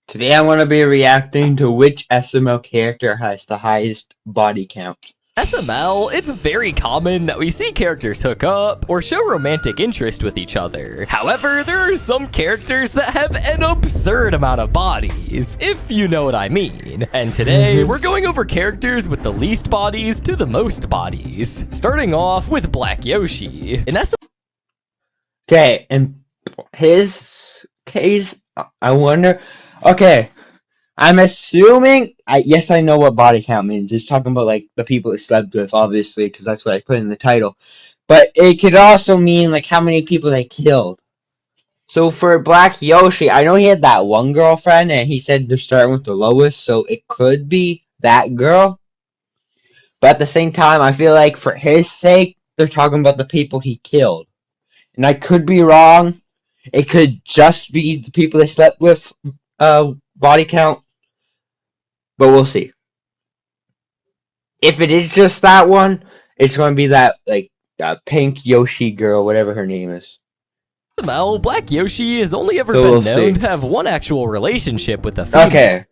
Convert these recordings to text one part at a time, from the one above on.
Today I want to be reacting to which SML character has the highest body count. SML, it's very common that we see characters hook up or show romantic interest with each other. However, there are some characters that have an absurd amount of bodies, if you know what I mean. And today, we're going over characters with the least bodies to the most bodies, starting off with Black Yoshi. In Okay, in his case, I wonder... Okay, I'm assuming... Yes, I know what body count means. It's talking about, like, the people it slept with, obviously, because that's what I put in the title. But it could also mean, like, how many people they killed. So for Black Yoshi, I know he had that one girlfriend, and he said they're starting with the lowest, so it could be that girl. But at the same time, I feel like for his sake, they're talking about the people he killed. And I could be wrong. It could just be the people they slept with, body count. But we'll see. If it is just that one, it's going to be that, like, pink Yoshi girl, whatever her name is. SML, Black Yoshi has only ever been known to have one actual relationship with a female. Okay.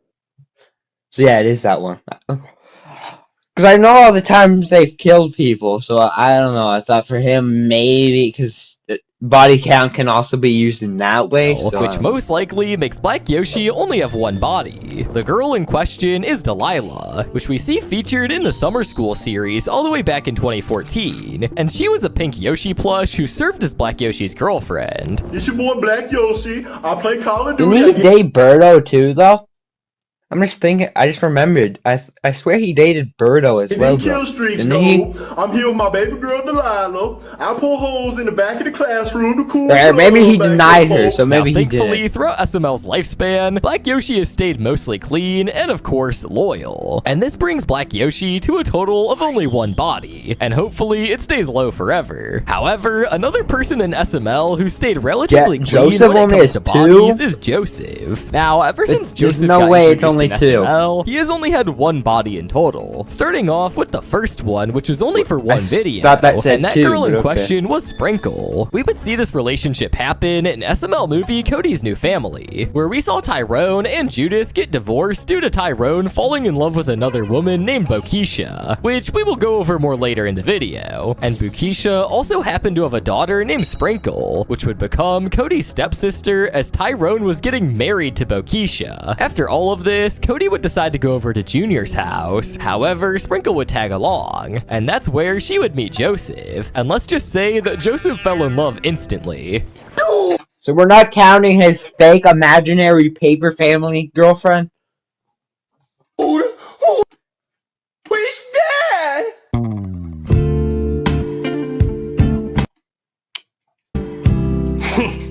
So yeah, it is that one. Because I know all the times they've killed people, so I don't know. I thought for him, maybe, because body count can also be used in that way. Which most likely makes Black Yoshi only have one body. The girl in question is Delilah, which we see featured in the Summer School series all the way back in 2014. And she was a pink Yoshi plush who served as Black Yoshi's girlfriend. It's your boy Black Yoshi. I play Call of Duty. Didn't he date Birdo too, though? I'm just thinking, I just remembered. I swear he dated Birdo as well, kill streaks, Didn't he? I'm here with my baby girl Delilah. I pull holes in the back of the classroom to cool. Maybe he denied her, so maybe he did. Thankfully, throughout SML's lifespan, Black Yoshi has stayed mostly clean and, of course, loyal. And this brings Black Yoshi to a total of only one body, and hopefully it stays low forever. However, another person in SML who stayed relatively clean when it comes to bodies is Joseph. Now, ever since Joseph got introduced in SML, he has only had one body in total, starting off with the first one, which was only for one video, and that girl in question was Sprinkle. We would see this relationship happen in SML movie Cody's New Family, where we saw Tyrone and Judith get divorced due to Tyrone falling in love with another woman named Bokisha, which we will go over more later in the video. And Bokisha also happened to have a daughter named Sprinkle, which would become Cody's stepsister as Tyrone was getting married to Bokisha. After all of this, Cody would decide to go over to Junior's house. However, Sprinkle would tag along, and that's where she would meet Joseph. And let's just say that Joseph fell in love instantly. So we're not counting his fake imaginary paper family girlfriend? Who is that?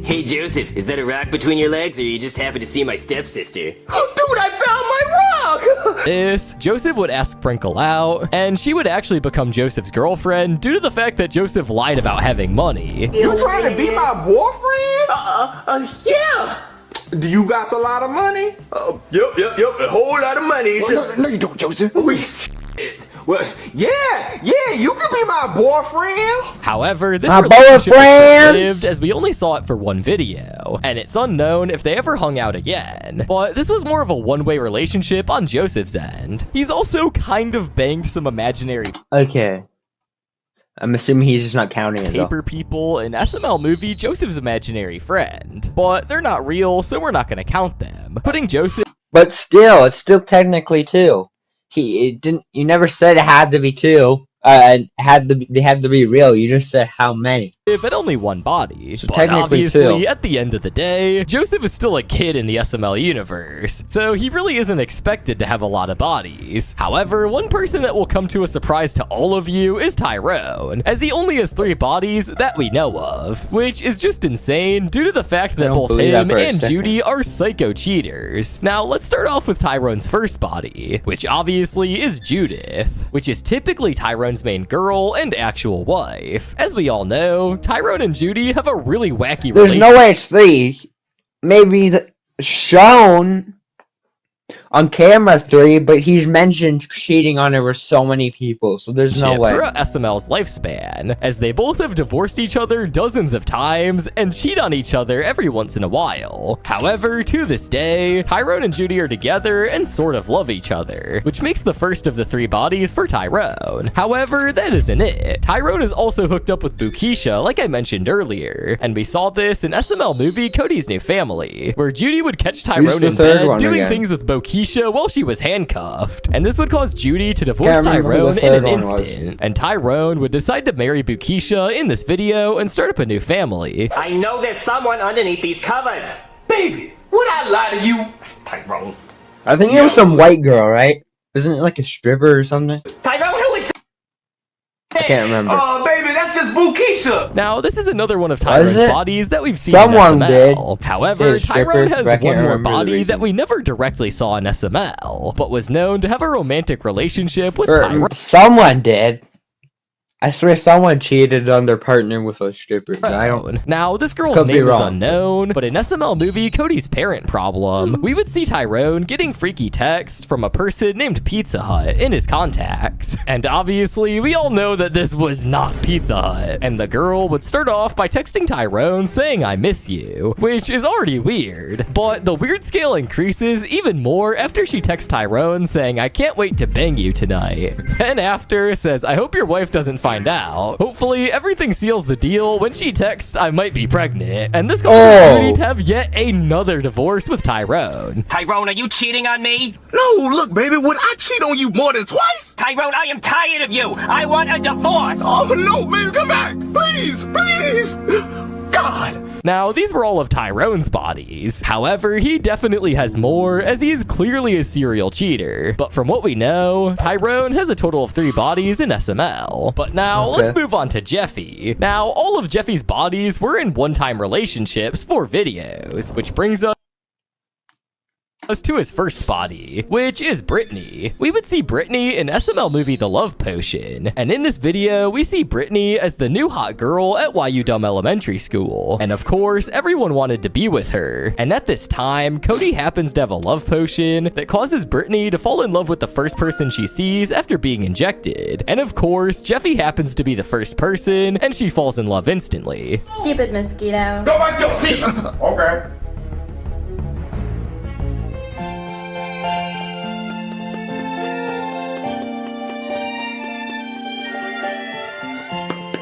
Hey Joseph, is that a rock between your legs, or you just happen to see my stepsister? Dude, I found my rock! Joseph would ask Sprinkle out, and she would actually become Joseph's girlfriend due to the fact that Joseph lied about having money. You trying to be my boyfriend? Yeah. Do you got a lot of money? Yep, a whole lot of money. No, you don't, Joseph. Well, yeah, you can be my boyfriend. However, this relationship was short-lived as we only saw it for one video, and it's unknown if they ever hung out again. But this was more of a one-way relationship on Joseph's end. He's also kind of banged some imaginary I'm assuming he's just not counting it, paper people in SML movie Joseph's imaginary friend, but they're not real, so we're not going to count them. Putting Joseph... But still, it's still technically two. You never said it had to be two. They had to be real. You just said how many. But only one body. So but obviously, at the end of the day, Joseph is still a kid in the SML universe, so he really isn't expected to have a lot of bodies. However, one person that will come to a surprise to all of you is Tyrone, as he only has 3 bodies that we know of, which is just insane due to the fact that both him and Judy are psycho cheaters. Now, let's start off with Tyrone's first body, which obviously is Judith, which is typically Tyrone's main girl and actual wife. As we all know, Tyrone and Judy have a really wacky relationship. There's no way it's 3. Maybe shown on camera 3, but he's mentioned cheating on her with so many people, so there's no way. Throughout SML's lifespan, as they both have divorced each other dozens of times and cheat on each other every once in a while. However, to this day, Tyrone and Judy are together and sort of love each other, which makes the first of the 3 bodies for Tyrone. However, that isn't it. Tyrone is also hooked up with Bukisha, like I mentioned earlier, and we saw this in SML movie Cody's New Family, where Judy would catch Tyrone in bed doing things with Bokisha while she was handcuffed, and this would cause Judy to divorce Tyrone in an instant, and Tyrone would decide to marry Bukisha in this video and start up a new family. I know there's someone underneath these covers. Baby, would I lie to you? Tyrone. I think it was some white girl, right? Isn't it like a stripper or something? Tyrone, who is I can't remember. Oh, baby, that's just Bukisha. Now, this is another one of Tyrone's bodies that we've seen Someone in SML. did. However, Tyrone has one more body that that we never directly saw in SML, but was known to have a romantic relationship with Tyrone. Someone did. I swear someone cheated on their partner with a stripper. I don't. Now, this girl's name is unknown, but in SML movie Cody's Parent Problem, we would see Tyrone getting freaky texts from a person named Pizza Hut in his contacts. And obviously, we all know that this was not Pizza Hut. And the girl would start off by texting Tyrone saying, "I miss you," which is already weird. But the weird scale increases even more after she texts Tyrone saying, "I can't wait to bang you tonight." Then after says, "I hope your wife doesn't find out." Hopefully, everything seals the deal when she texts, "I might be pregnant." And this causes Judy to have yet another divorce with Tyrone. Tyrone, are you cheating on me? No, look, baby, would I cheat on you more than twice? Tyrone, I am tired of you. I want a divorce. Oh, no, baby, come back. Please, please. God. Now, these were all of Tyrone's bodies. However, he definitely has more, as he is clearly a serial cheater. But from what we know, Tyrone has a total of 3 bodies in SML. But now, let's move on to Jeffy. Now, all of Jeffy's bodies were in one-time relationships for videos, which brings us to his first body, which is Brittany. We would see Brittany in SML movie The Love Potion, and in this video, we see Brittany as the new hot girl at YU Dumb Elementary School, and of course, everyone wanted to be with her. And at this time, Cody happens to have a love potion that causes Brittany to fall in love with the first person she sees after being injected. And of course, Jeffy happens to be the first person, and she falls in love instantly. Stupid mosquito. Go back to your seat. Okay.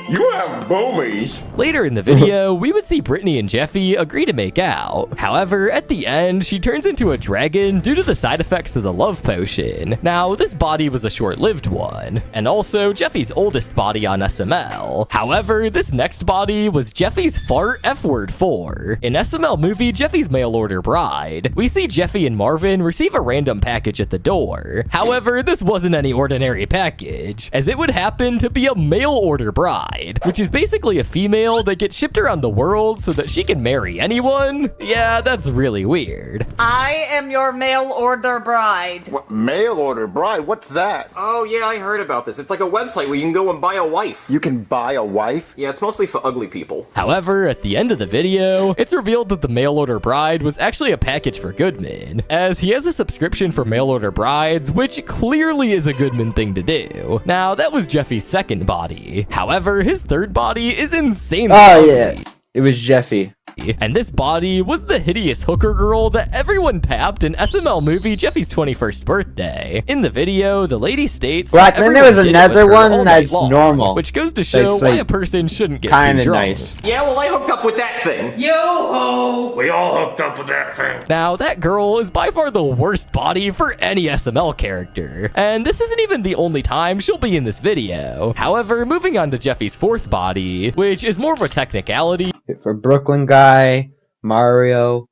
You have boobies. Later in the video, we would see Brittany and Jeffy agree to make out. However, at the end, she turns into a dragon due to the side effects of the love potion. Now, this body was a short-lived one, and also Jeffy's oldest body on SML. However, this next body was Jeffy's fart F-word 4. In SML movie Jeffy's Mail Order Bride, we see Jeffy and Marvin receive a random package at the door. However, this wasn't any ordinary package, as it would happen to be a mail order bride, which is basically a female that gets shipped around the world so that she can marry anyone. Yeah, that's really weird. I am your mail order bride. What, mail order bride? What's that? Oh, yeah, I heard about this. It's like a website where you can go and buy a wife. You can buy a wife? Yeah, it's mostly for ugly people. However, at the end of the video, it's revealed that the mail order bride was actually a package for Goodman, as he has a subscription for mail order brides, which clearly is a Goodman thing to do. Now, that was Jeffy's second body. However, his third body is insanely ugly. Yeah, it was Jeffy. And this body was the hideous hooker girl that everyone tapped in SML movie Jeffy's 21st birthday. In the video, the lady states that then there was everyone did it another with her one all that's night long, normal. which goes to show why a person shouldn't get too drunk. Nice. Yeah, well, I hooked up with that thing. Yo-ho! We all hooked up with that thing. Now, that girl is by far the worst body for any SML character. And this isn't even the only time she'll be in this video. However, moving on to Jeffy's fourth body, which is more of a technicality. For Brooklyn guy, Marvin.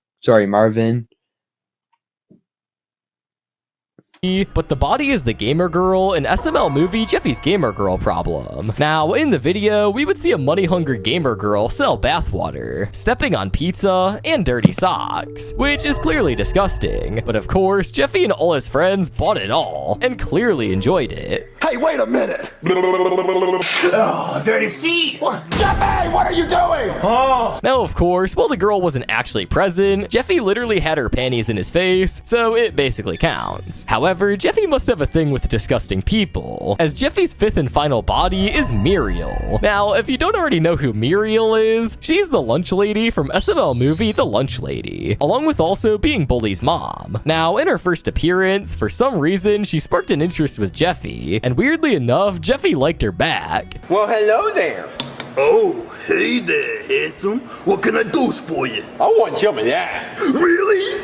but the body is the gamer girl in SML movie Jeffy's Gamer Girl Problem. Now, in the video, we would see a money-hungry gamer girl sell bathwater, stepping on pizza, and dirty socks, which is clearly disgusting. But of course, Jeffy and all his friends bought it all, and clearly enjoyed it. Hey, wait a minute. Oh, dirty feet. Jeffy, what are you doing? Now, of course, while the girl wasn't actually present, Jeffy literally had her panties in his face, so it basically counts. However, Jeffy must have a thing with disgusting people, as Jeffy's fifth and final body is Muriel. Now, if you don't already know who Muriel is, she's the lunch lady from SML movie The Lunch Lady, along with also being Bully's mom. Now, in her first appearance, for some reason, she sparked an interest with Jeffy, and weirdly enough, Jeffy liked her back. Well, hello there. Oh, hey there, handsome. What can I do for you? I want some of that. Really?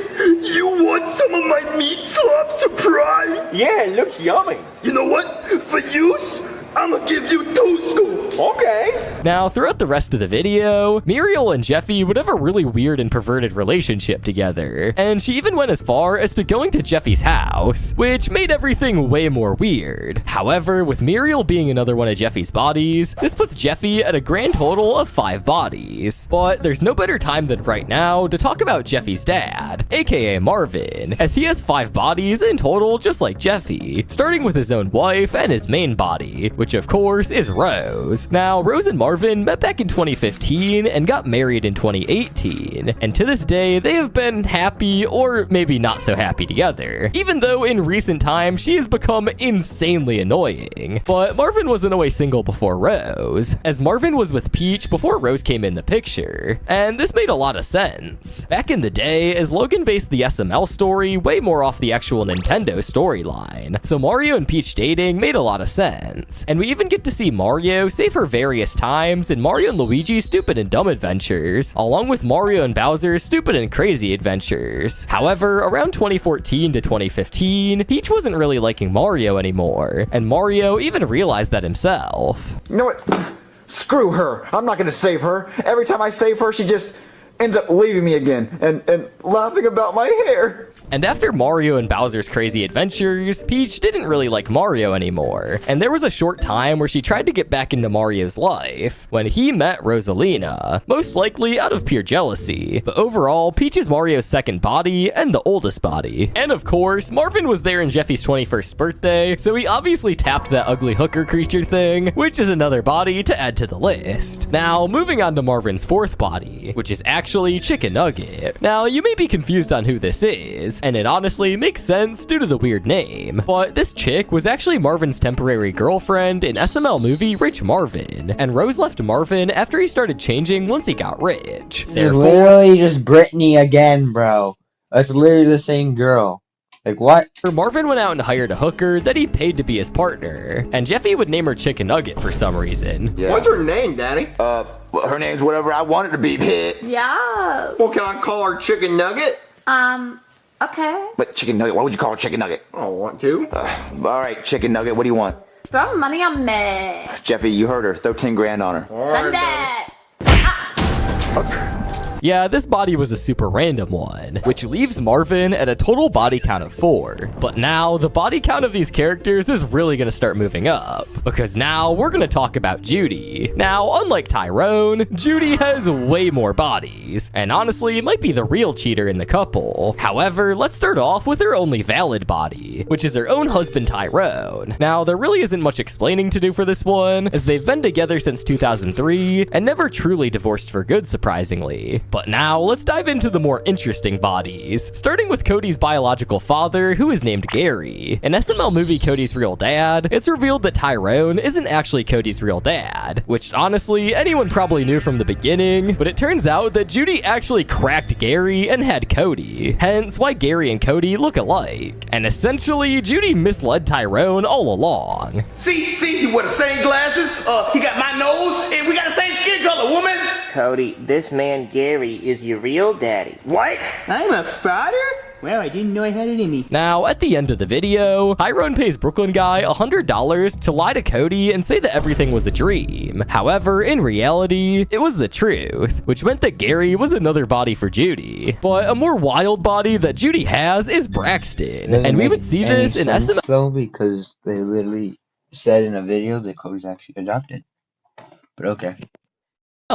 You want some of my meat slop surprise? Yeah, it looks yummy. You know what? For use, I'm gonna give you 2 scoops. Okay. Now, throughout the rest of the video, Muriel and Jeffy would have a really weird and perverted relationship together, and she even went as far as to going to Jeffy's house, which made everything way more weird. However, with Muriel being another one of Jeffy's bodies, this puts Jeffy at a grand total of 5 bodies. But there's no better time than right now to talk about Jeffy's dad, aka Marvin, as he has 5 bodies in total just like Jeffy, starting with his own wife and his main body, which of course is Rose. Now, Rose and Marvin met back in 2015 and got married in 2018, and to this day, they have been happy or maybe not so happy together, even though in recent times she has become insanely annoying. But Marvin wasn't always single before Rose, as Marvin was with Peach before Rose came in the picture, and this made a lot of sense. Back in the day, as Logan based the SML story way more off the actual Nintendo storyline, so Mario and Peach dating made a lot of sense, and we even get to see Mario save her various times in Mario and Luigi's Stupid and Dumb Adventures, along with Mario and Bowser's Stupid and Crazy Adventures. However, around 2014 to 2015, Peach wasn't really liking Mario anymore, and Mario even realized that himself. You know what? Screw her. I'm not gonna save her. Every time I save her, she just ends up leaving me again and laughing about my hair. And after Mario and Bowser's Crazy Adventures, Peach didn't really like Mario anymore, and there was a short time where she tried to get back into Mario's life when he met Rosalina, most likely out of pure jealousy. But overall, Peach is Mario's second body and the oldest body. And of course, Marvin was there in Jeffy's 21st birthday, so he obviously tapped that ugly hooker creature thing, which is another body to add to the list. Now, moving on to Marvin's fourth body, which is actually Chicken Nugget. Now, you may be confused on who this is, and it honestly makes sense due to the weird name. But this chick was actually Marvin's temporary girlfriend in SML movie Rich Marvin, and Rose left Marvin after he started changing once he got rich. It's Therefore, literally just Brittany again, bro. That's literally the same girl. Like, what? Marvin went out and hired a hooker that he paid to be his partner, and Jeffy would name her Chicken Nugget for some reason. Yeah. What's her name, Daddy? Well, her name's whatever I want it to be. Yeah. Well, can I call her Chicken Nugget? Okay. But Chicken Nugget, why would you call her Chicken Nugget? I don't want to. All right, Chicken Nugget, what do you want? Throw money on me. Jeffy, you heard her. Throw 10 grand on her. Send it. Yeah, this body was a super random one, which leaves Marvin at a total body count of 4. But now, the body count of these characters is really gonna start moving up, because now we're gonna talk about Judy. Now, unlike Tyrone, Judy has way more bodies, and honestly, might be the real cheater in the couple. However, let's start off with her only valid body, which is her own husband Tyrone. Now, there really isn't much explaining to do for this one, as they've been together since 2003, and never truly divorced for good, surprisingly. But now, let's dive into the more interesting bodies, starting with Cody's biological father, who is named Gary. In SML movie Cody's Real Dad, it's revealed that Tyrone isn't actually Cody's real dad, which honestly, anyone probably knew from the beginning, but it turns out that Judy actually cracked Gary and had Cody, hence why Gary and Cody look alike. And essentially, Judy misled Tyrone all along. See, you wear the same glasses, he got my nose, and we got the same skin color, woman! Cody, this man Gary is your real daddy. What? I'm a father? Well, I didn't know I had it in me. Now, at the end of the video, Tyrone pays Brooklyn guy $100 to lie to Cody and say that everything was a dream. However, in reality, it was the truth, which meant that Gary was another body for Judy. But a more wild body that Judy has is Braxton, and we would see this in SML. Though, because they literally said in a video that Cody's actually adopted. But okay.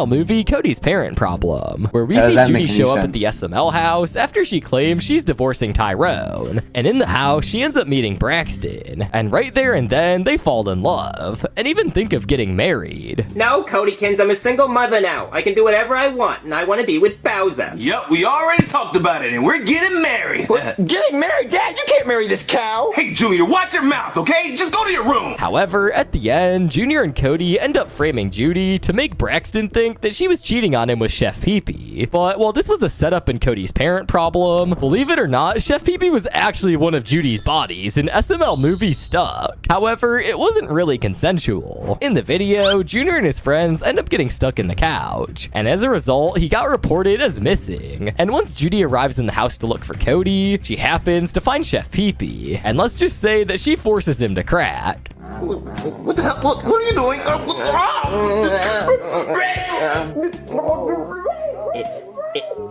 Movie Cody's Parent Problem, where we How does see that Judy make any show up at sense? the SML house after she claims she's divorcing Tyrone. And in the house, she ends up meeting Braxton. And right there and then, they fall in love, and even think of getting married. No, Codykins, I'm a single mother now. I can do whatever I want, and I want to be with Bowser. Yup, we already talked about it, and we're getting married. Getting married, Dad? You can't marry this cow. Hey, Junior, watch your mouth, okay? Just go to your room. However, at the end, Junior and Cody end up framing Judy to make Braxton think that she was cheating on him with Chef Pee-Pee. But while this was a setup in Cody's Parent Problem, believe it or not, Chef Pee-Pee was actually one of Judy's bodies in SML movie Stuck. However, it wasn't really consensual. In the video, Junior and his friends end up getting stuck in the couch, and as a result, he got reported as missing. And once Judy arrives in the house to look for Cody, she happens to find Chef Pee-Pee, and let's just say that she forces him to crack. What the hell? What are you doing?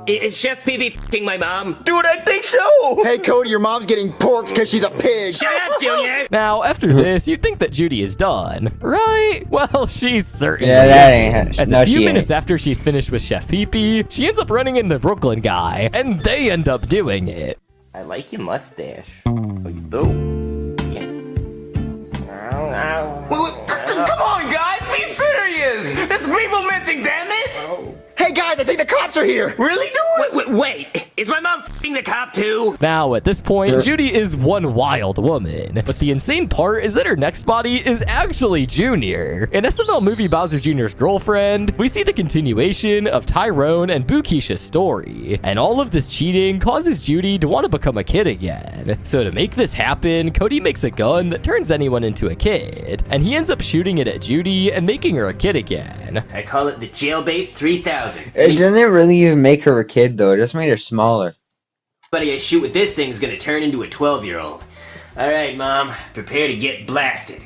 Is Chef Pee-Pee f***ing my mom? Dude, I think so. Hey, Cody, your mom's getting porked because she's a pig. Shut up, Junior! Now, after this, you'd think that Judy is done, right? Well, she's certainly Yeah, that isn't. ain't. As No, a few she minutes ain't. after she's finished with Chef Pee-Pee, she ends up running into Brooklyn guy, and they end up doing it. I like your mustache. Oh, you do? Yeah. Come on, guys, be serious. There's people missing, damn it. Hey, guys, I think the cops are here. Really, dude? Wait, is my mom f***ing the cop too? Now, at this point, Judy is one wild woman, but the insane part is that her next body is actually Junior. In SML movie Bowser Jr.'s Girlfriend, we see the continuation of Tyrone and Bukisha's story, and all of this cheating causes Judy to want to become a kid again. So to make this happen, Cody makes a gun that turns anyone into a kid, and he ends up shooting it at Judy and making her a kid again. I call it the Jailbait 3000. It didn't really even make her a kid, though. It just made her smaller. Anybody I shoot with this thing's gonna turn into a 12-year-old. Alright, Mom, prepare to get blasted.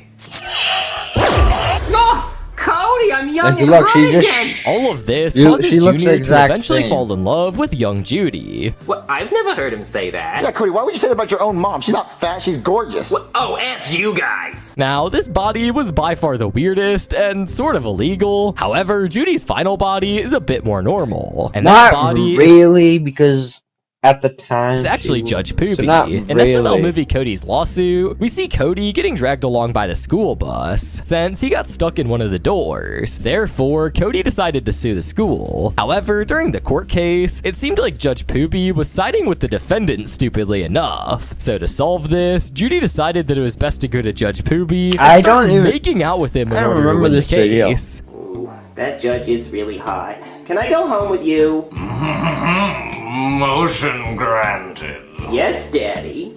No! Cody, I'm young Like, and look, she hot just- again! All of this You- causes she looks the Junior to exact eventually same. fall in love with young Judy. What? I've never heard him say that. Yeah, Cody, why would you say that about your own mom? She's not fat, she's gorgeous. What? Oh, F you guys! Now, this body was by far the weirdest and sort of illegal. However, Judy's final body is a bit more normal. And that Not body really, because at the time... is actually she- Judge Poopy. So not In really. SML movie Cody's Lawsuit, we see Cody getting dragged along by the school bus since he got stuck in one of the doors. Therefore, Cody decided to sue the school. However, during the court case, it seemed like Judge Poopy was siding with the defendant stupidly enough. So to solve this, Judy decided that it was best to go to Judge Poopy and I start don't even- making out with him in I don't order to remember win this the video. case. Ooh, that judge is really hot. Can I go home with you? Motion granted. Yes, Daddy.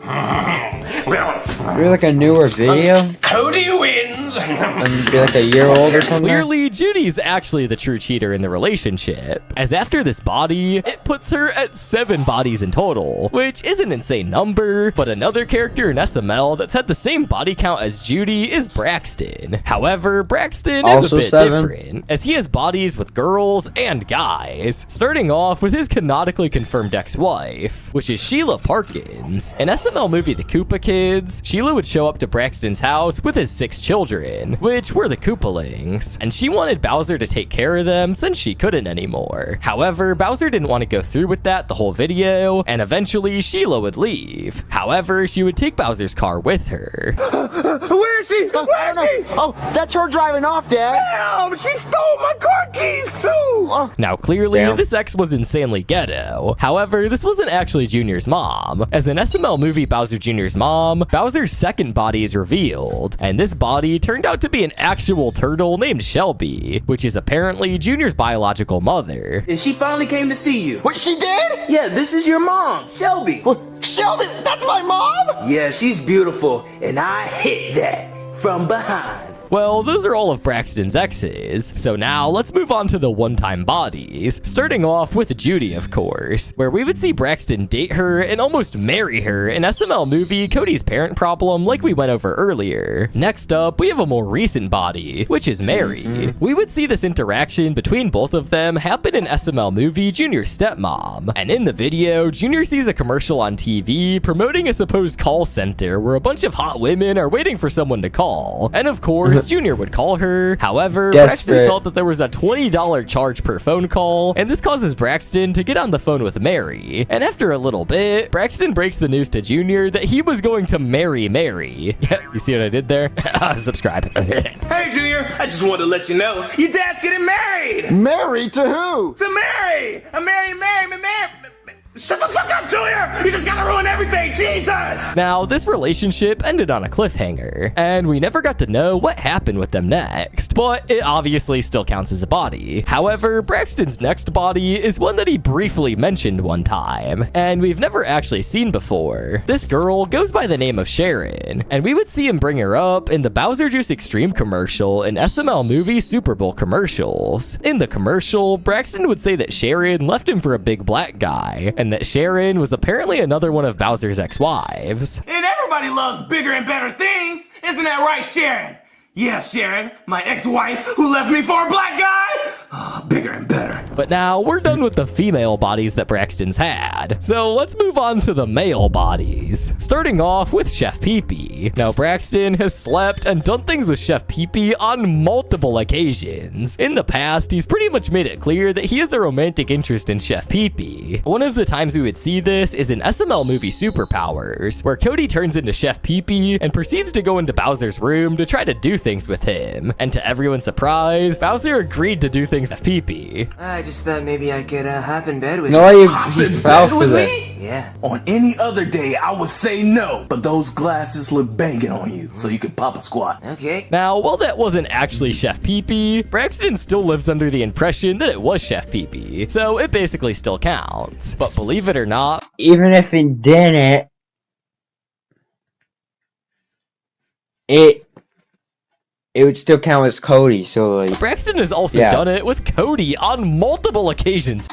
Well, Maybe like a newer video? Cody wins. And be like a year old or something? Clearly, Judy's actually the true cheater in the relationship, as after this body, it puts her at 7 bodies in total, which is an insane number, but another character in SML that's had the same body count as Judy is Braxton. However, Braxton is Also a bit 7. different, as he has bodies with girls and guys, starting off with his canonically confirmed ex-wife, which is Sheila Parkins. In SML movie The Koopa Kids, Sheila would show up to Braxton's house with his 6 children, which were the Koopalings, and she wanted Bowser to take care of them since she couldn't anymore. However, Bowser didn't want to go through with that the whole video, and eventually Sheila would leave. However, she would take Bowser's car with her. Where is she? Where is she? Oh, that's her driving off, Dad. Damn, she stole my car keys too. Now, clearly, Damn. this ex was insanely ghetto. However, this wasn't actually Junior's mom. As in SML movie Bowser Jr.'s mom, Bowser's second body is revealed, and this body turned out to be an actual turtle named Shelby, which is apparently Junior's biological mother. And she finally came to see you. What, she did? Yeah, this is your mom, Shelby. What, Shelby, that's my mom? Yeah, she's beautiful, and I hit that from behind. Well, those are all of Braxton's exes. So now let's move on to the one-time bodies. Starting off with Judy, of course, where we would see Braxton date her and almost marry her in SML movie Cody's Parent Problem, like we went over earlier. Next up, we have a more recent body, which is Mary. We would see this interaction between both of them happen in SML movie Junior's Stepmom. And in the video, Junior sees a commercial on TV promoting a supposed call center where a bunch of hot women are waiting for someone to call. And of course, Junior would call her. However, Braxton saw that there was a $20 charge per phone call, and this causes Braxton to get on the phone with Mary. And after a little bit, Braxton breaks the news to Junior that he was going to marry Mary. Yep, you see what I did there? Subscribe. Hey, Junior, I just wanted to let you know your dad's getting married. Married to who? To Mary. Mary. Shut the fuck up, Junior! You just gotta ruin everything, Jesus! Now, this relationship ended on a cliffhanger, and we never got to know what happened with them next, but it obviously still counts as a body. However, Braxton's next body is one that he briefly mentioned one time, and we've never actually seen before. This girl goes by the name of Sharon, and we would see him bring her up in the Bowser Juice Extreme commercial in SML movie Super Bowl commercials. In the commercial, Braxton would say that Sharon left him for a big black guy, and that Sharon was apparently another one of Bowser's ex-wives. And everybody loves bigger and better things. Isn't that right, Sharon? Yeah, Sharon, my ex-wife who left me for a black guy. Oh, bigger and better. But now we're done with the female bodies that Braxton's had. So let's move on to the male bodies. Starting off with Chef Pee-Pee. Now Braxton has slept and done things with Chef Pee-Pee on multiple occasions. In the past, he's pretty much made it clear that he has a romantic interest in Chef Pee-Pee. One of the times we would see this is in SML movie Superpowers, where Cody turns into Chef Pee-Pee and proceeds to go into Bowser's room to try to do things with him. And to everyone's surprise, Bowser agreed to do things with Pee-Pee. I just thought maybe I could hop in bed with No, you. he fell for with that. me? Yeah. On any other day, I would say no, but those glasses look banging on you, so you could pop a squat. Okay. Now, while that wasn't actually Chef Pee-Pee, Braxton still lives under the impression that it was Chef Pee-Pee, so it basically still counts. But believe it or not, Even if it didn't, it would still count as Cody, so like Braxton has also done it with Cody on multiple occasions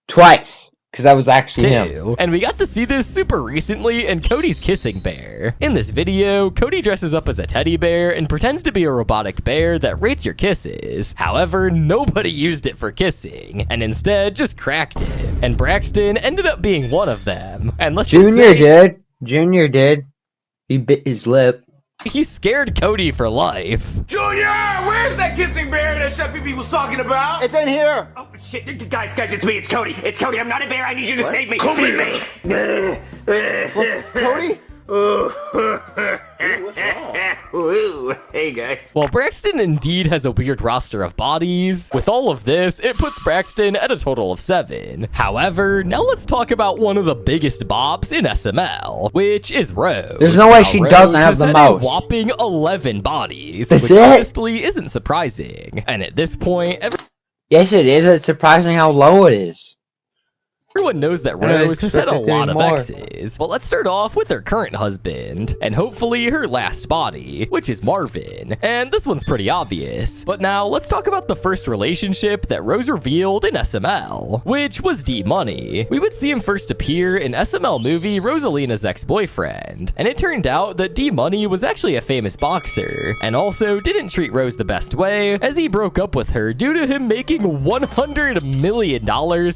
twice, because that was actually him. too. And we got to see this super recently in Cody's kissing bear. In this video, Cody dresses up as a teddy bear and pretends to be a robotic bear that rates your kisses. However, nobody used it for kissing, and instead just cracked it. And Braxton ended up being one of them. And let's just Junior say, did. Junior did. He bit his lip. he scared Cody for life. Junior, where's that kissing bear that Chef Pee-Pee was talking about? It's in here. Oh, shit. Guys, it's me. It's Cody. It's Cody. I'm not a bear. I need you to save me. Come save here. me. Cody? What's wrong? Ooh. Hey, guys. While Braxton indeed has a weird roster of bodies, with all of this, it puts Braxton at a total of 7. However, now let's talk about one of the biggest bops in SML, which is Rose. There's no way Now, she Rose doesn't have has the had most. A whopping 11 bodies, That's which it? honestly isn't surprising. And at this point, Yes, it is. It's surprising how low it is. everyone knows that I Rose has had a expected lot of more. exes. But let's start off with her current husband, and hopefully her last body, which is Marvin. And this one's pretty obvious. But now let's talk about the first relationship that Rose revealed in SML, which was D-Money. We would see him first appear in SML movie Rosalina's ex-boyfriend, and it turned out that D-Money was actually a famous boxer, and also didn't treat Rose the best way, as he broke up with her due to him making $100 million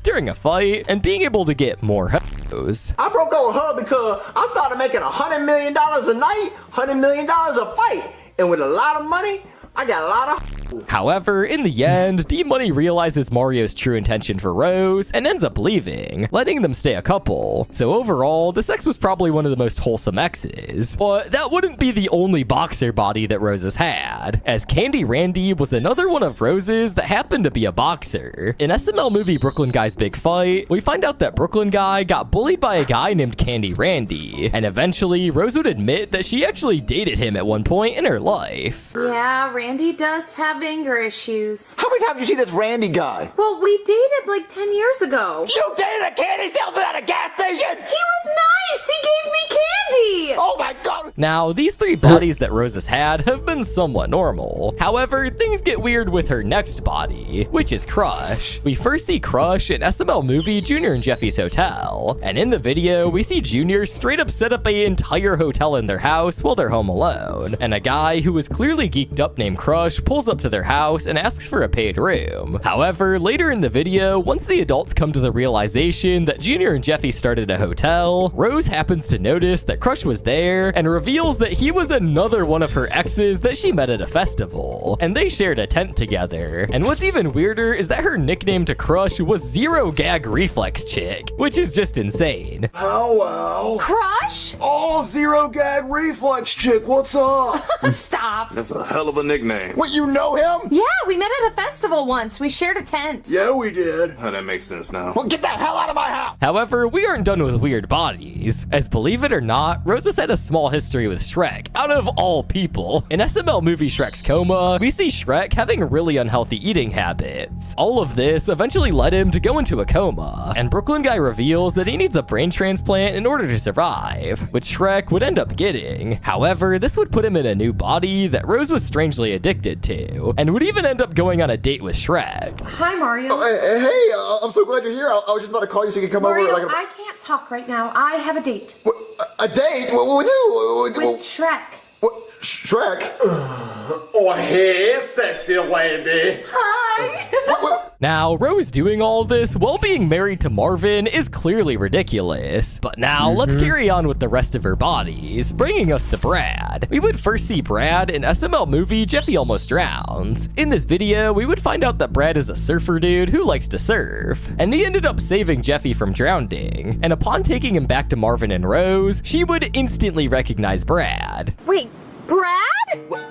during a fight, and being able to get more hoes. I broke up with her because I started making $100 million a night, $100 million a fight. And with a lot of money, I got a lot of... However, in the end, D-Money realizes Mario's true intention for Rose and ends up leaving, letting them stay a couple. So overall, this ex was probably one of the most wholesome exes. But that wouldn't be the only boxer body that Rose has had, as Candy Randy was another one of Rose's that happened to be a boxer. In SML movie Brooklyn Guy's Big Fight, we find out that Brooklyn Guy got bullied by a guy named Candy Randy, and eventually Rose would admit that she actually dated him at one point in her life. Yeah, Randy does have anger issues. How many times did you see this Randy guy? Well, we dated like 10 years ago. You dated a candy salesman at a gas station? He was nice! He gave me candy! Oh my god! Now, these 3 bodies that Rose has had have been somewhat normal. However, things get weird with her next body, which is Crush. We first see Crush in SML movie Junior and Jeffy's hotel, and in the video, we see Junior straight up set up an entire hotel in their house while they're home alone, and a guy who is clearly geeked up named Crush pulls up to their house and asks for a paid room. However, later in the video, once the adults come to the realization that Junior and Jeffy started a hotel, Rose happens to notice that Crush was there and reveals that he was another one of her exes that she met at a festival, and they shared a tent together. And what's even weirder is that her nickname to Crush was Zero Gag Reflex Chick, which is just insane. Hello. Crush? Oh, Zero Gag Reflex Chick, what's up? Stop. That's a hell of a nickname. What, you know him? Yeah, we met at a festival once. We shared a tent. Yeah, we did. Oh, that makes sense now. Well, get the hell out of my house! However, we aren't done with weird bodies, as believe it or not, Rose has had a small history with Shrek, out of all people. In SML movie Shrek's Coma, we see Shrek having really unhealthy eating habits. All of this eventually led him to go into a coma, and Brooklyn Guy reveals that he needs a brain transplant in order to survive, which Shrek would end up getting. However, this would put him in a new body that Rose was strangely addicted to, and would even end up going on a date with Shrek. Hi, Mario. Hey, I'm so glad you're here. I was just about to call you so you could come Mario, over. I can't talk right now. I have a date. A date? With who? With Shrek. What? Shrek? Oh, hey, sexy lady. Hi. Now, Rose doing all this while being married to Marvin is clearly ridiculous. But now, let's carry on with the rest of her bodies, bringing us to Brad. We would first see Brad in SML movie Jeffy Almost Drowns. In this video, we would find out that Brad is a surfer dude who likes to surf, and he ended up saving Jeffy from drowning. And upon taking him back to Marvin and Rose, she would instantly recognize Brad. Wait, Brad?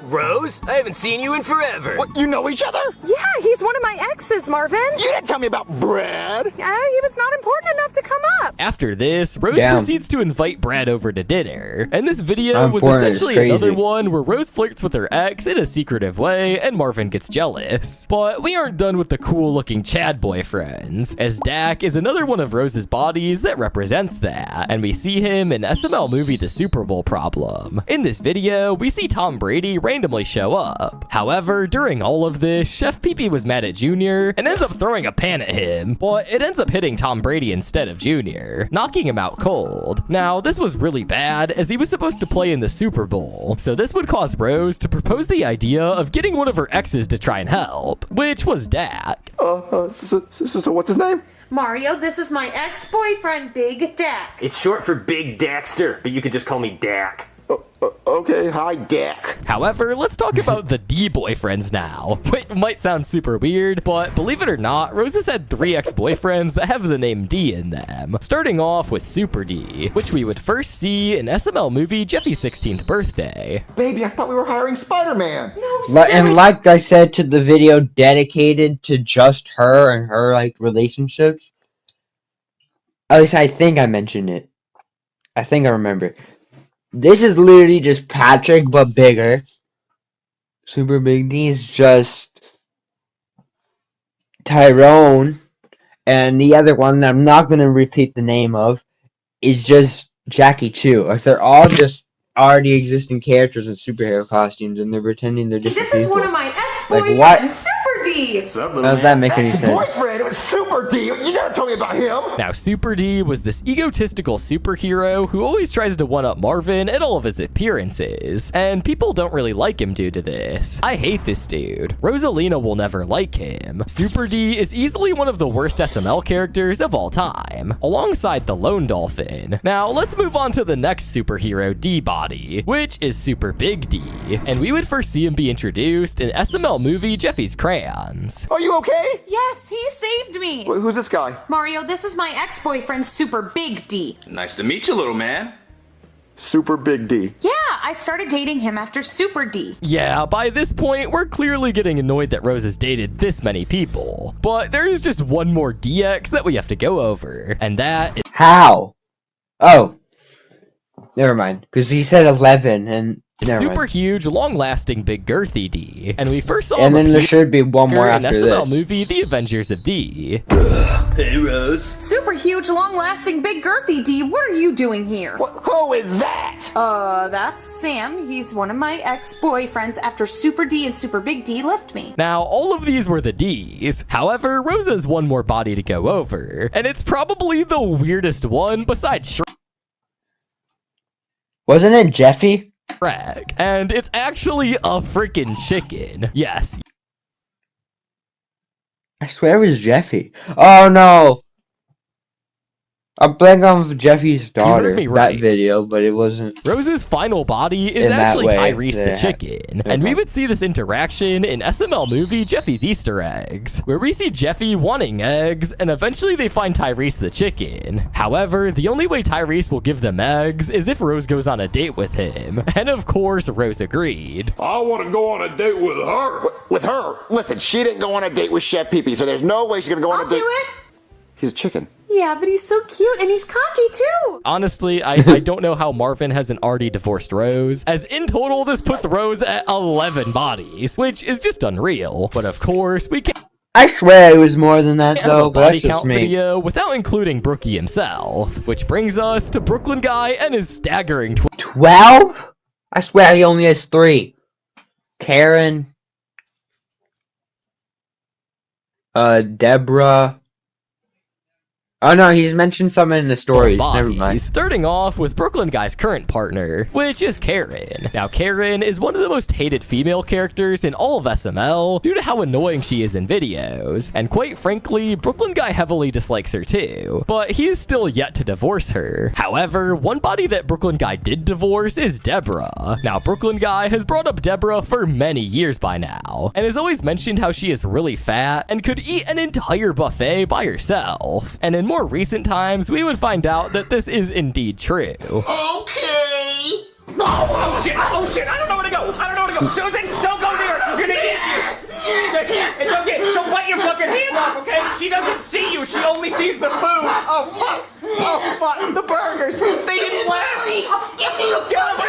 Rose? I haven't seen you in forever. What, you know each other? Yeah, he's one of my exes, Marvin. You didn't tell me about Brad. He was not important enough to come up. After this, Rose Damn. proceeds to invite Brad over to dinner. And this video was Important is essentially another crazy. one where Rose flirts with her ex in a secretive way and Marvin gets jealous. But we aren't done with the cool looking Chad boyfriends, as Dak is another one of Rose's bodies that represents that. And we see him in SML movie The Super Bowl Problem. In this video, we see Tom Brady randomly show up. However, during all of this, Chef Pee-Pee was mad at Junior and ends up throwing a pan at him, but it ends up hitting Tom Brady instead of Junior, knocking him out cold. Now, this was really bad as he was supposed to play in the Super Bowl, so this would cause Rose to propose the idea of getting one of her exes to try and help, which was Dak. So what's his name? Mario, this is my ex-boyfriend, Big Dak. It's short for Big Daxter, but you could just call me Dak. Okay, hi, Dak. However, let's talk about the D boyfriends now. It might sound super weird, but believe it or not, Rose has had 3 ex-boyfriends that have the name D in them. Starting off with Super D, which we would first see in SML movie Jeffy's 16th birthday. Baby, I thought we were hiring Spider-Man. And like I said to the video dedicated to just her and her like relationships. At least I think I mentioned it. I think I remember. This is literally just Patrick, but bigger. Super Big D is just Tyrone. And the other one that I'm not going to repeat the name of is just Jackie Chu. Like, they're all just already existing characters in superhero costumes, and they're pretending they're different This is people. one of my Like, what? ex-boyfriends, Super D. How does that make any sense? Boyfriend, it was Super D. You never told me about him. Now, Super D was this egotistical superhero who always tries to one-up Marvin at all of his appearances, and people don't really like him due to this. I hate this dude. Rosalina will never like him. Super D is easily one of the worst SML characters of all time, alongside the Lone Dolphin. Now, let's move on to the next superhero D body, which is Super Big D, and we would first see him be introduced in SML movie Jeffy's Crayons. Are you okay? Yes, he saved me. Wait, who's this guy? Mario, this is my ex-boyfriend, Super Big D. Nice to meet you, little man. Super Big D. Yeah, I started dating him after Super D. Yeah, by this point, we're clearly getting annoyed that Rose has dated this many people. But there is just one more DX that we have to go over, and that is... How? Oh. Never mind. Because he said 11, and Never super mind. huge, long-lasting, big girthy D. And we first saw And him then there appear should be one more in after SML this. movie The Avengers of D. Hey, Rose. Super huge, long-lasting, big girthy D. What are you doing here? Who is that? That's Sam. He's one of my ex-boyfriends after Super D and Super Big D left me. Now, all of these were the Ds. However, Rose has one more body to go over. And it's probably the weirdest one besides Wasn't it Jeffy? Shrek. And it's actually a freaking chicken. Yes. I swear it was Jeffy. Oh no! I'm blanking on Jeffy's daughter. me That right. video, but it wasn't. Rose's final body is In that actually way, Tyrese the yeah. chicken, and we would see this interaction in SML movie Jeffy's Easter Eggs, where we see Jeffy wanting eggs, and eventually they find Tyrese the chicken. However, the only way Tyrese will give them eggs is if Rose goes on a date with him, and of course, Rose agreed. I want to go on a date with her. With her? Listen, she didn't go on a date with Chef Pee Pee, so there's no way she's gonna go on I'll a date. do it. He's a chicken. Yeah, but he's so cute and he's cocky too. Honestly, I don't know how Marvin hasn't already divorced Rose, as in total this puts Rose at 11 bodies, which is just unreal. But of course, we can't I swear it was more than that have a though, but body that's just count me. video without including Brookie himself, which brings us to Brooklyn Guy and his staggering 12? I swear he only has 3. Karen. Deborah. Oh no, he's mentioned some in the stories. Never mind. bodies, starting off with Brooklyn Guy's current partner, which is Karen. Now, Karen is one of the most hated female characters in all of SML due to how annoying she is in videos, and quite frankly, Brooklyn Guy heavily dislikes her too, but he is still yet to divorce her. However, one body that Brooklyn Guy did divorce is Deborah. Now, Brooklyn Guy has brought up Deborah for many years by now, and has always mentioned how she is really fat and could eat an entire buffet by herself. And in more recent times, we would find out that this is indeed true. Okay. Oh shit! Oh shit! I don't know where to go. I don't know where to go. Susan, don't go near her. She's gonna get you. Just, it's okay. She'll bite your fucking hand off. Okay? She doesn't see you. She only sees the food. Oh fuck! Oh fuck! The burgers. They didn't last. Kill the burgers.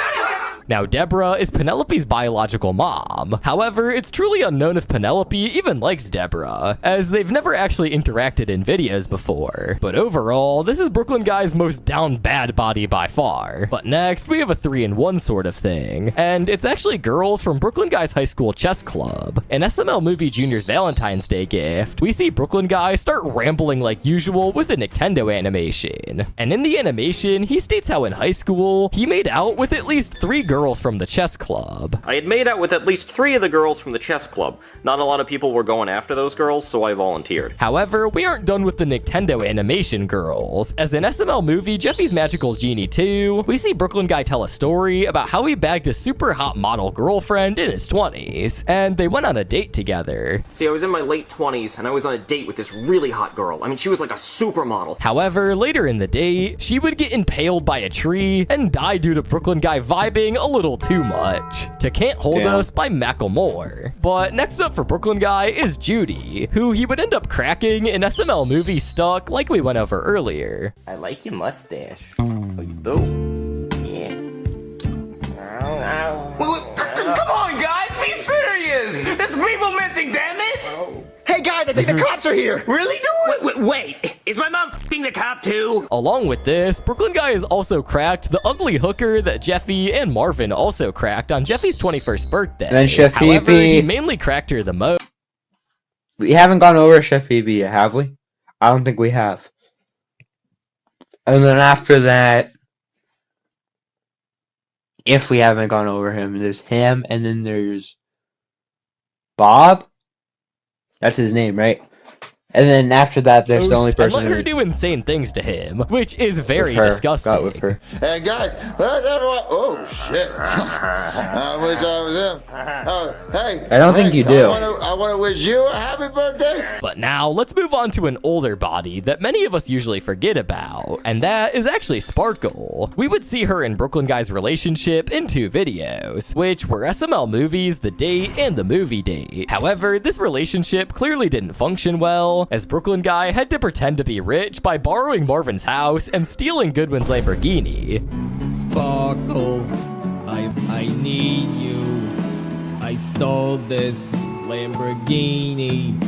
Now, Deborah is Penelope's biological mom. However, it's truly unknown if Penelope even likes Deborah, as they've never actually interacted in videos before. But overall, this is Brooklyn Guy's most down bad body by far. But next, we have a 3-in-1 sort of thing, and it's actually girls from Brooklyn Guy's high school chess club. In SML movie Junior's Valentine's Day gift, we see Brooklyn Guy start rambling like usual with a Nintendo animation. And in the animation, he states how in high school, he made out with at least 3 girls from the chess club. I had made out with at least 3 of the girls from the chess club. Not a lot of people were going after those girls, so I volunteered. However, we aren't done with the Nintendo animation girls, as in SML movie Jeffy's Magical Genie 2, we see Brooklyn Guy tell a story about how he bagged a super hot model girlfriend in his 20s, and they went on a date together. See, I was in my late 20s, and I was on a date with this really hot girl. I mean, she was like a supermodel. However, later in the date, she would get impaled by a tree and die due to Brooklyn Guy vibing a little too much to Can't Hold Damn. Us by Macklemore. But next up for Brooklyn Guy is Judy, who he would end up cracking in SML movie Stuck like we went over earlier. I like your mustache. Oh, you do? Yeah. Come on, guys. Be serious. There's people missing. Damn it. Hey guys, I think the cops are here. Really, dude? Wait, is my mom f***ing the cop too? Along with this, Brooklyn Guy has also cracked the ugly hooker that Jeffy and Marvin also cracked on Jeffy's 21st birthday. And then Chef However, Pee-Pee. he mainly cracked her the most. We haven't gone over Chef Phoebe yet, have we? I don't think we have. And then after that, if we haven't gone over him, there's him, and then there's Bob. That's his name, right? And then after that, there's the only and person let her who do insane things to him, which is very with her, disgusting. got with her. Hey guys, let's everyone. Oh shit! What's up with them? Hey, I don't think you do. I want to wish you a happy birthday. But now, let's move on to an older body that many of us usually forget about, and that is actually Sparkle. We would see her in Brooklyn Guy's relationship in 2 videos, which were SML movies, The Date, and The Movie Date. However, this relationship clearly didn't function well, as Brooklyn Guy had to pretend to be rich by borrowing Marvin's house and stealing Goodwin's Lamborghini. Sparkle, I I need you. I stole this Lamborghini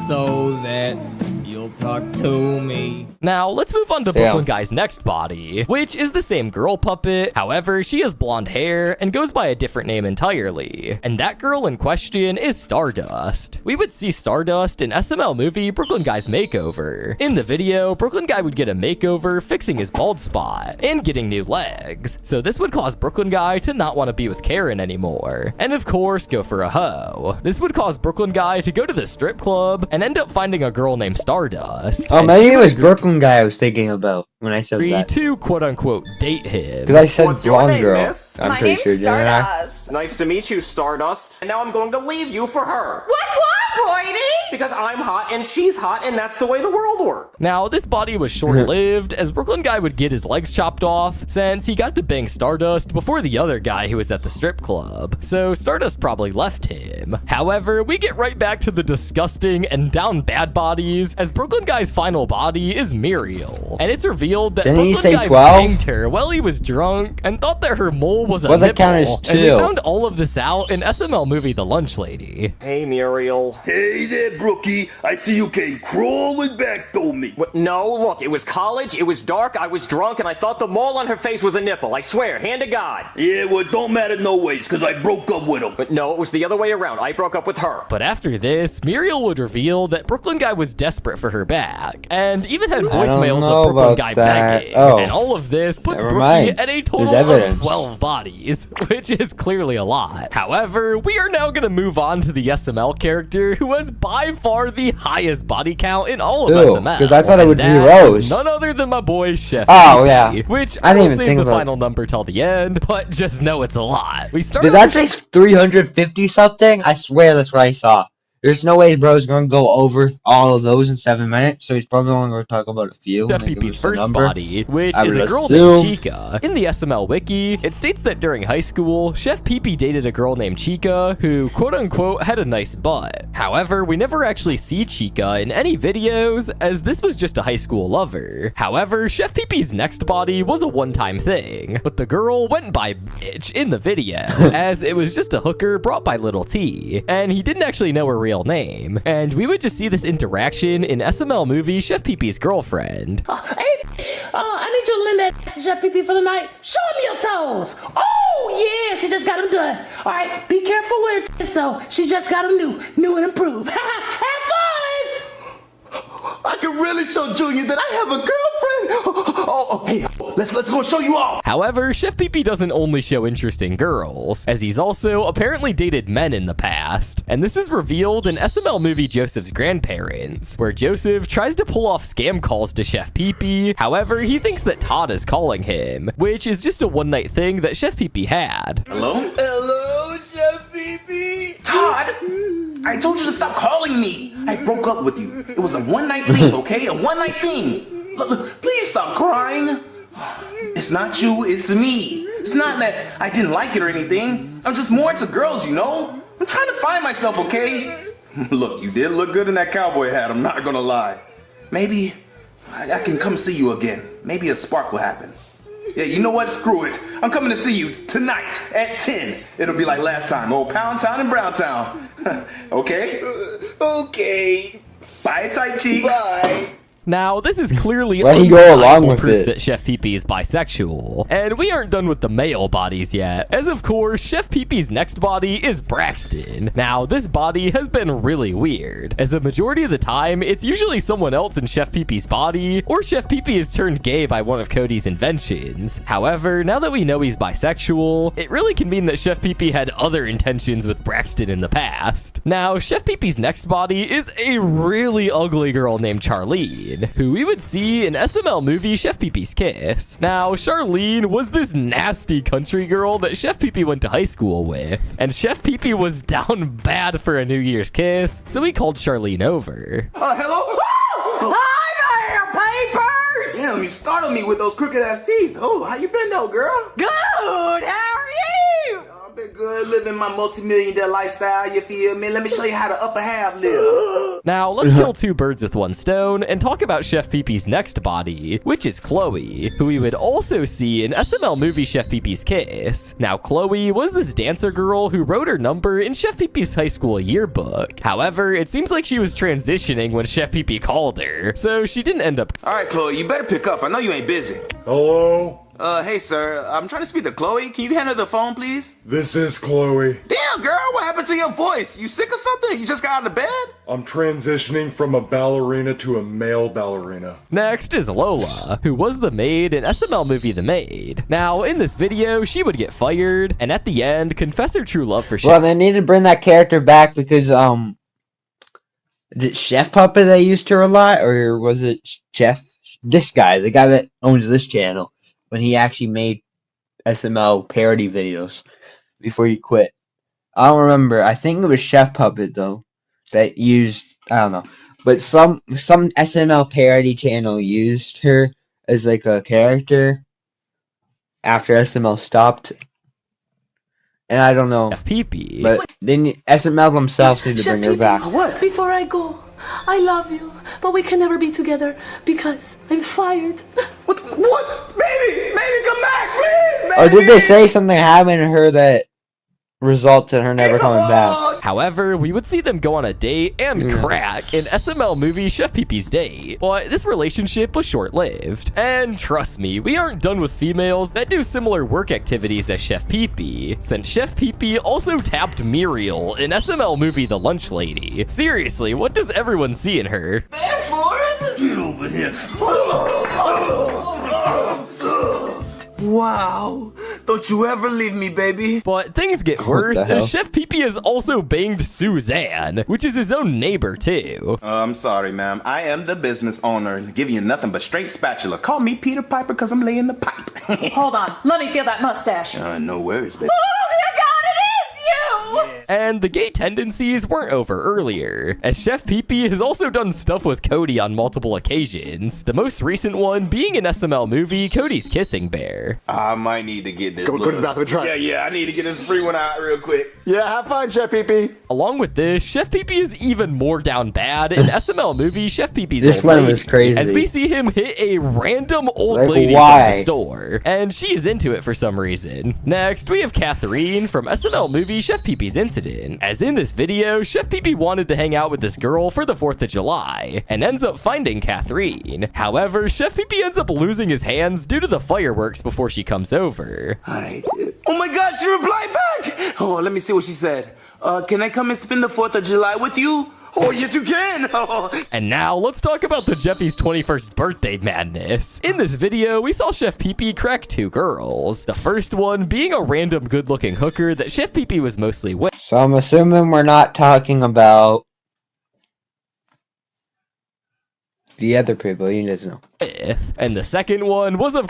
so that you'll talk to me. Now, let's move on to Yeah. Brooklyn Guy's next body, which is the same girl puppet. However, she has blonde hair and goes by a different name entirely. And that girl in question is Stardust. We would see Stardust in SML movie Brooklyn Guy's Makeover. In the video, Brooklyn Guy would get a makeover, fixing his bald spot and getting new legs. So this would cause Brooklyn Guy to not want to be with Karen anymore. And of course, go for a hoe. This would cause Brooklyn Guy to go to the strip club and end up finding a girl named Stardust. Oh, And maybe she it would was Brooklyn guy I was thinking about when I said agree that. to quote-unquote date him. Because I said What's your blonde name, girl. miss? I'm My pretty name's sure, didn't I? Stardust. Nice to meet you, Stardust. And now I'm going to leave you for her. What, Roydy? Because I'm hot and she's hot and that's the way the world works. Now, this body was short-lived, as Brooklyn Guy would get his legs chopped off, since he got to bang Stardust before the other guy who was at the strip club, so Stardust probably left him. However, we get right back to the disgusting and down bad bodies, as Brooklyn Guy's final body is Muriel, and it's revealed that Didn't he Brooklyn say Guy 12? banged her while he was drunk, and thought that her mole was a Well, that nipple, count as and we 2. found all of this out in SML movie The Lunch Lady. Hey, Muriel. Hey there, Brookie. I see you came crawling back to me. What? No, look, it was college, it was dark, I was drunk, and I thought the mole on her face was a nipple. I swear, hand to God. Yeah, well, it don't matter no ways, because I broke up with him. But no, it was the other way around. I broke up with her. But after this, Muriel would reveal that Brooklyn Guy was desperate for her back, and even had I don't voicemails know of Brooklyn about Guy that. begging. Oh. And all of this puts Never Brookie mind. at a There's total of evidence. 12 bodies, which is clearly a lot. However, we are now going to move on to the SML character who has by far the highest body count in all of Ew, SML. 'cause I thought it And would be that Rose. is none other than my boy Chef Oh, Pee, yeah. which I I didn't will even save think the about- final number till the end, but just know it's a lot. We start Did that say 350 something? I swear that's what I saw. There's no way bro's gonna go over all of those in 7 minutes, so he's probably only gonna talk about a few. Chef and then give Pee-Pee's us the first number. body, which I is a would girl assume. named Chica. In the SML wiki, it states that during high school, Chef Pee-Pee dated a girl named Chica who, quote-unquote, had a nice butt. However, we never actually see Chica in any videos, as this was just a high school lover. However, Chef Pee-Pee's next body was a one-time thing, but the girl went by bitch in the video, as it was just a hooker brought by Little T, and he didn't actually know her real name. And we would just see this interaction in SML movie Chef Pee-Pee's girlfriend. Hey, bitch, I need you to lend that to Chef Pee-Pee for the night. Show me your toes. Oh, yeah, she just got them done. All right, be careful with her tits, though. She just got them new and improved. Have fun! I can really show Junior that I have a girlfriend. Oh, hey, let's go show you off. However, Chef Pee-Pee doesn't only show interest in girls, as he's also apparently dated men in the past. And this is revealed in SML movie Joseph's Grandparents, where Joseph tries to pull off scam calls to Chef Pee-Pee. However, he thinks that Todd is calling him, which is just a one-night thing that Chef Pee-Pee had. Hello? Hello, Chef Pee-Pee. Todd, I told you to stop calling me. I broke up with you. It was a one-night thing, okay? A one-night thing. Look, please stop crying. It's not you, it's me. It's not that I didn't like it or anything. I'm just more into girls, you know? I'm trying to find myself, okay? Look, you did look good in that cowboy hat, I'm not gonna lie. Maybe I can come see you again. Maybe a spark will happen. Yeah, you know what? Screw it. I'm coming to see you tonight at 10. It'll be like last time. Old Pound Town and Brown Town. Okay? Okay. Bye, tight cheeks. Bye. Now, this is clearly Why do you go along with proof it? that Chef Pee-Pee is bisexual. And we aren't done with the male bodies yet, as of course, Chef Pee-Pee's next body is Braxton. Now, this body has been really weird, as a majority of the time, it's usually someone else in Chef Pee-Pee's body, or Chef Pee-Pee is turned gay by one of Cody's inventions. However, now that we know he's bisexual, it really can mean that Chef Pee-Pee had other intentions with Braxton in the past. Now, Chef Pee-Pee's next body is a really ugly girl named Charlene, who we would see in SML movie Chef Pee-Pee's Kiss. Now, Charlene was this nasty country girl that Chef Pee-Pee went to high school with, and Chef Pee-Pee was down bad for a New Year's kiss, so he called Charlene over. Hello? Hi there, papers! Damn, you startled me with those crooked ass teeth. Oh, how you been though, girl? Good, how are you? I've been good. living my multi-million-dollar lifestyle, you feel me? Let me show you how the upper half live. Now, let's kill two birds with one stone and talk about Chef Pee-Pee's next body, which is Chloe, who we would also see in SML movie Chef Pee-Pee's Kiss. Now, Chloe was this dancer girl who wrote her number in Chef Pee-Pee's high school yearbook. However, it seems like she was transitioning when Chef Pee-Pee called her, so she didn't end up. All right, Chloe, you better pick up. I know you ain't busy. Hello? Hey, sir. I'm trying to speak to Chloe. Can you handle the phone, please? This is Chloe. Damn, girl, what happened to your voice? You sick or something? You just got out of bed? I'm transitioning from a ballerina to a male ballerina. Next is Lola, who was the maid in SML movie The Maid. Now, in this video, she would get fired, and at the end, confess her true love for Chef. Well, they need to bring that character back because, is it Chef Puppet that used her a lot, or was it Chef? This guy, the guy that owns this channel, when he actually made SML parody videos before he quit. I don't remember. I think it was Chef Puppet, though, that used, I don't know. But some SML parody channel used her as, like, a character after SML stopped. And I don't know. Chef Pee-Pee. But then SML themselves need to bring her back. What? Before I go, I love you, but we can never be together because I'm fired. What? Baby, come back, please, Or did they say something happened to her that results in her never coming back? However, we would see them go on a date and crack in SML movie Chef Pee-Pee's Date, but this relationship was short-lived. And trust me, we aren't done with females that do similar work activities as Chef Pee-Pee, since Chef Pee-Pee also tapped Muriel in SML movie The Lunch Lady. Seriously, what does everyone see in her? Get over here. Wow. Don't you ever leave me, baby. But things get worse as Chef Pee-Pee has also banged Suzanne, which is his own neighbor too. I'm sorry, ma'am. I am the business owner, giving you nothing but straight spatula. Call me Peter Piper because I'm laying the pipe. Hold on, let me feel that mustache. No worries, baby. Oh my god, it is you! And the gay tendencies weren't over earlier, as Chef Pee-Pee has also done stuff with Cody on multiple occasions, the most recent one being an SML movie, Cody's Kissing Bear. I might need to get this. Go to the bathroom and try. Yeah, I need to get this free one out real quick. Yeah, have fun, Chef Pee-Pee. Along with this, Chef Pee-Pee is even more down bad in SML movie Chef Pee-Pee's This Old one Lady, was crazy. as we see him hit a random old Like, lady why? from the store, and she's into it for some reason. Next, we have Catherine from SML movie Chef Pee-Pee's Incident, as in this video, Chef Pee-Pee wanted to hang out with this girl for the 4th of July, and ends up finding Catherine. However, Chef Pee-Pee ends up losing his hands due to the fireworks before she comes over. Alright. Oh my god, she replied back! Oh, let me see what she said. Can I come and spend the 4th of July with you? Oh, yes, you can! Oh. And now, let's talk about the Jeffy's 21st birthday madness. In this video, we saw Chef Pee-Pee crack 2 girls. The first one being a random good-looking hooker that Chef Pee-Pee was mostly with. So I'm assuming we're not talking about the other people. You guys know. And the second one was, of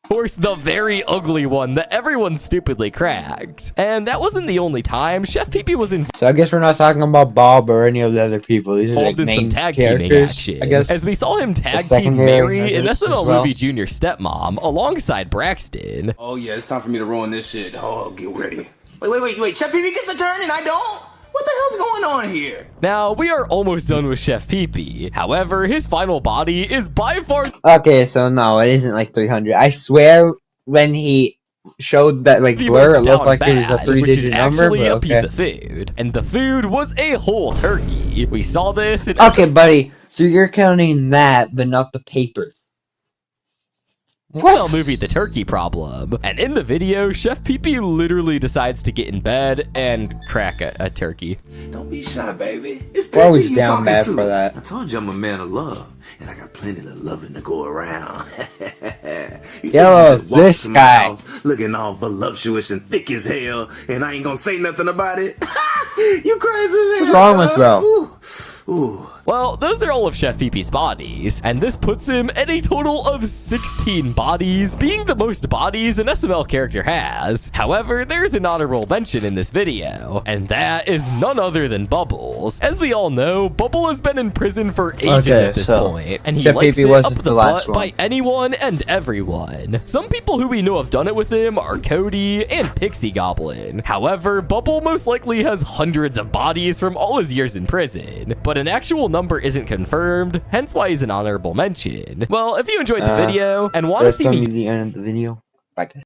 course, the very ugly one that everyone stupidly cracked. And that wasn't the only time Chef Pee-Pee was So I guess we're not talking about Bob or any of the other people. These are like involved in some main tag teaming characters, action, I guess. as we saw him tag team secondary, Mary in as SML well. movie Junior Stepmom alongside Braxton. Oh yeah, it's time for me to ruin this shit. Oh, get ready. Wait. Chef Pee-Pee gets a turn and I don't? What the hell's going on here? Now, we are almost done with Chef Pee-Pee. However, his final body is by far... Okay, so no, it isn't like 300. I swear when he showed that like blur, it looked like it was a 3-digit number, which is actually but a piece of food. And the food was a whole turkey. We saw this in... Okay, buddy, so you're counting that, but not the paper. SML movie The Turkey Problem. And in the video, Chef Pee-Pee literally decides to get in bed and crack a turkey. Don't be shy, baby. It's Bro Pee-Pee was you down talking bad to. for that. I told you I'm a man of love, and I got plenty of loving to go around. You Yo, just walk this to my guy. house looking all voluptuous and thick as hell, and I ain't gonna say nothing about it. You crazy? What's wrong with bro? Ooh. Well, those are all of Chef Pee-Pee's bodies, and this puts him at a total of 16 bodies, being the most bodies an SML character has. However, there's an honorable mention in this video, and that is none other than Bubbles. As we all know, Bubble has been in prison for ages at this point, and he Chef likes Pee-Pee it up wasn't the the last butt by anyone and everyone. Some people who we know have done it with him are Cody and Pixie Goblin. However, Bubble most likely has hundreds of bodies from all his years in prison, but an actual number isn't confirmed, hence why he's an honorable mention. Well, if you enjoyed the video and want to see me... That's going to be the end of the video. Bye.